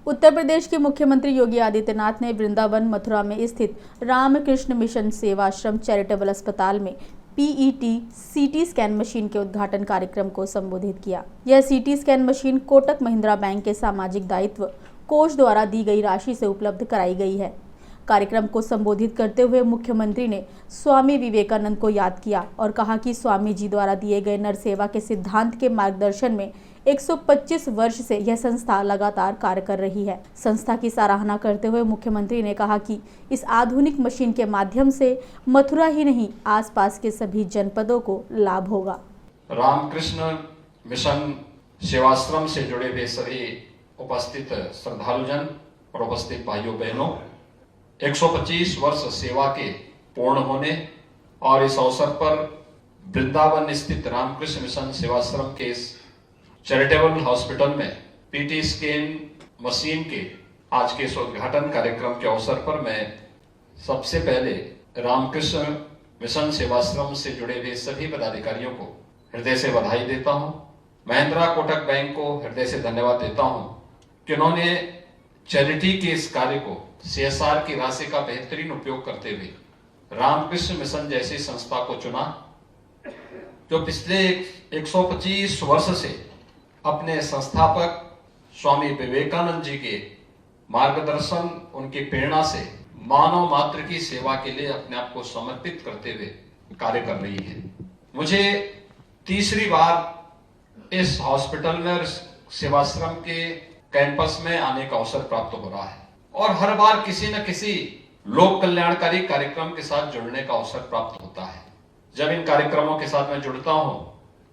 उत्तर प्रदेश के मुख्यमंत्री योगी आदित्यनाथ ने वृंदावन मथुरा में स्थित रामकृष्ण मिशन सेवाश्रम चैरिटेबल अस्पताल में पीईटी सीटी स्कैन मशीन के उद्घाटन कार्यक्रम को संबोधित किया। यह CT scan machine Kotak Mahindra bank के सामाजिक दायित्व कोष द्वारा दी गई राशि से उपलब्ध कराई गई है। कार्यक्रम को संबोधित करते हुए मुख्यमंत्री ने स्वामी विवेकानंद को याद किया और कहा कि स्वामी जी द्वारा दिए गए नर सेवा के सिद्धांत के मार्गदर्शन में 125 वर्ष से यह संस्था लगातार कार्य कर रही है। संस्था की सराहना करते हुए मुख्यमंत्री ने कहा कि इस आधुनिक मशीन के माध्यम से मथुरा ही नहीं, आसपास के सभी जनपदों को लाभ होगा। रामकृष्ण मिशन सेवाश्रम से जुड़े हुए सभी उपस्थित श्रद्धालुजन और उपस्थित भाइयों बहनों, 125 वर्ष सेवा के पूर्ण होने और इस अवसर पर वृंदावन स्थित रामकृष्ण मिशन सेवाश्रम के चैरिटेबल हॉस्पिटल में पीटी स्कैन मशीन के आज के इस उद्घाटन कार्यक्रम के अवसर पर मैं सबसे पहले रामकृष्ण मिशन सेवाश्रम से जुड़े हुए सभी पदाधिकारियों को हृदय से बधाई देता हूं। महिंद्रा कोटक बैंक को हृदय से धन्यवाद देता हूं कि उन्होंने चैरिटी के इस कार्य को सीएसआर की राशि का बेहतरीन उपयोग करते हुए रामकृष्ण मिशन जैसी संस्था को चुना, जो पिछले 125 वर्ष से अपने संस्थापक स्वामी विवेकानंद जी के मार्गदर्शन, उनकी प्रेरणा से मानव मात्र की सेवा के लिए अपने आप को समर्पित करते हुए कार्य कर रही है। मुझे तीसरी बार इस हॉस्पिटल में सेवाश्रम के कैंपस में आने का अवसर प्राप्त हो रहा है और हर बार किसी न किसी लोक कल्याणकारी कार्यक्रम के साथ जुड़ने का अवसर प्राप्त होता है। जब इन कार्यक्रमों के साथ मैं जुड़ता हूं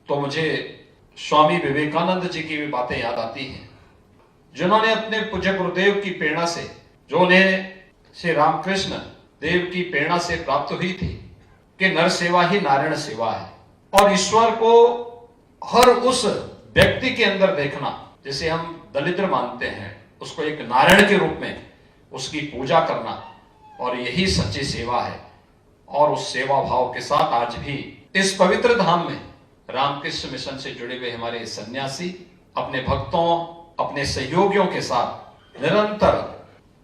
तो मुझे स्वामी विवेकानंद जी की भी बातें याद आती हैं, जिन्होंने अपने पूज्य गुरुदेव की प्रेरणा से, जो उन्हें श्री रामकृष्ण देव की प्रेरणा से प्राप्त हुई थी कि नर सेवा ही नारायण सेवा है और ईश्वर को हर उस व्यक्ति के अंदर देखना, जिसे हम दलिद्र मानते हैं, उसको एक नारायण के रूप में उसकी पूजा करना, और यही सच्ची सेवा है। और उस सेवा भाव के साथ आज भी इस पवित्र धाम में रामकृष्ण मिशन से जुड़े हुए हमारे सन्यासी अपने भक्तों, अपने सहयोगियों के साथ निरंतर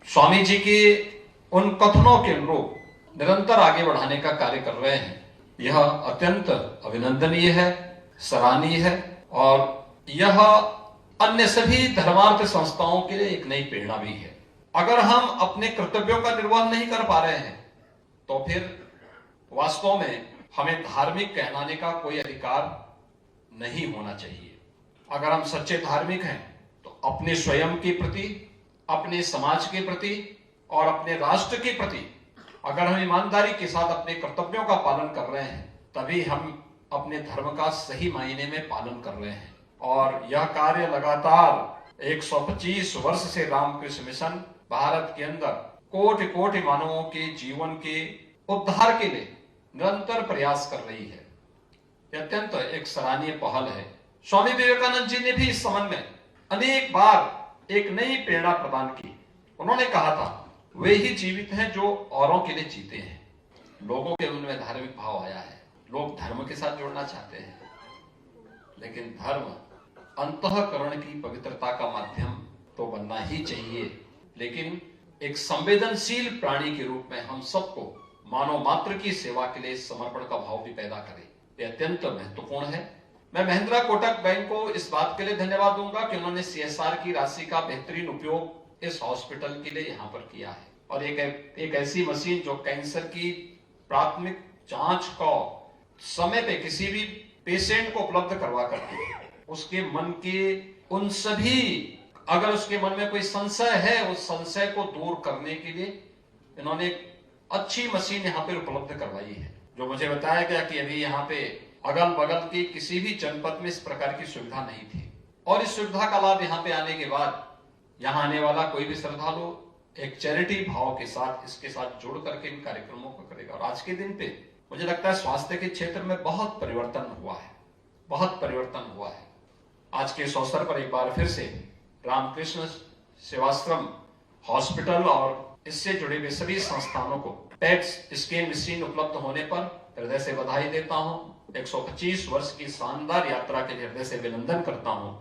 स्वामी जी के उन कथनों के अनुरूप निरंतर आगे बढ़ाने का कार्य कर रहे हैं। यह अत्यंत अभिनंदनीय है, सराहनीय है और यह अन्य सभी धर्मार्थ संस्थाओं के लिए एक नई प्रेरणा भी है। अगर हम अपने कर्तव्यों का निर्वहन नहीं कर पा रहे हैं तो फिर वास्तव में हमें धार्मिक कहलाने का कोई अधिकार नहीं होना चाहिए। अगर हम सच्चे धार्मिक हैं तो अपने स्वयं के प्रति, अपने समाज के प्रति और अपने राष्ट्र के प्रति अगर हम ईमानदारी के साथ अपने कर्तव्यों का पालन कर रहे हैं, तभी हम अपने धर्म का सही मायने में पालन कर रहे हैं। और यह कार्य लगातार 125 वर्ष से रामकृष्ण मिशन भारत के अंदर कोटि कोटि मानवों के जीवन के उद्धार के लिए निरंतर प्रयास कर रही है। यह अत्यंत एक सराहनीय पहल है। स्वामी विवेकानंद जी ने भी इस संबंध में अनेक बार एक नई प्रेरणा प्रदान की। उन्होंने कहा था, वे ही जीवित हैं जो औरों के लिए जीते हैं। लोगों के मन में धार्मिक भाव आया है, लोग धर्म के साथ जुड़ना चाहते हैं, लेकिन धर्म अंतःकरण की पवित्रता का माध्यम तो बनना ही चाहिए, लेकिन एक संवेदनशील प्राणी के रूप में हम सबको मानव मात्र की सेवा के लिए समर्पण का भाव भी पैदा करें। यह अत्यंत महत्वपूर्ण है। मैं महिंद्रा कोटक बैंक को इस बात के लिए धन्यवाद दूंगा कि उन्होंने सीएसआर की राशि का बेहतरीन उपयोग इस हॉस्पिटल के लिए यहाँ पर किया है और एक ऐसी मशीन जो कैंसर की प्राथमिक जांच को समय पे किसी भी पेशेंट को उपलब्ध करवा करके उसके मन के उन सभी, अगर उसके मन में कोई संशय है, उस संशय को दूर करने के लिए इन्होंने एक अच्छी मशीन यहाँ पे उपलब्ध करवाई है। जो मुझे बताया गया कि अभी यहाँ पे अगल बगल के किसी भी जनपद में इस प्रकार की सुविधा नहीं थी और इस सुविधा का लाभ यहाँ पे आने के बाद यहाँ आने वाला कोई भी श्रद्धालु एक चैरिटी भाव के साथ इसके साथ जुड़ करके इन कार्यक्रमों को करेगा। और आज के दिन पे मुझे लगता है स्वास्थ्य के क्षेत्र में बहुत परिवर्तन हुआ है, बहुत परिवर्तन हुआ है। आज के इस अवसर पर एक बार फिर से रामकृष्ण सेवाश्रम हॉस्पिटल और इससे जुड़े हुए सभी संस्थानों को पेट स्कैन मशीन उपलब्ध होने पर हृदय से बधाई देता हूं। 125 वर्ष की शानदार यात्रा के लिए हृदय से अभिनंदन करता हूं।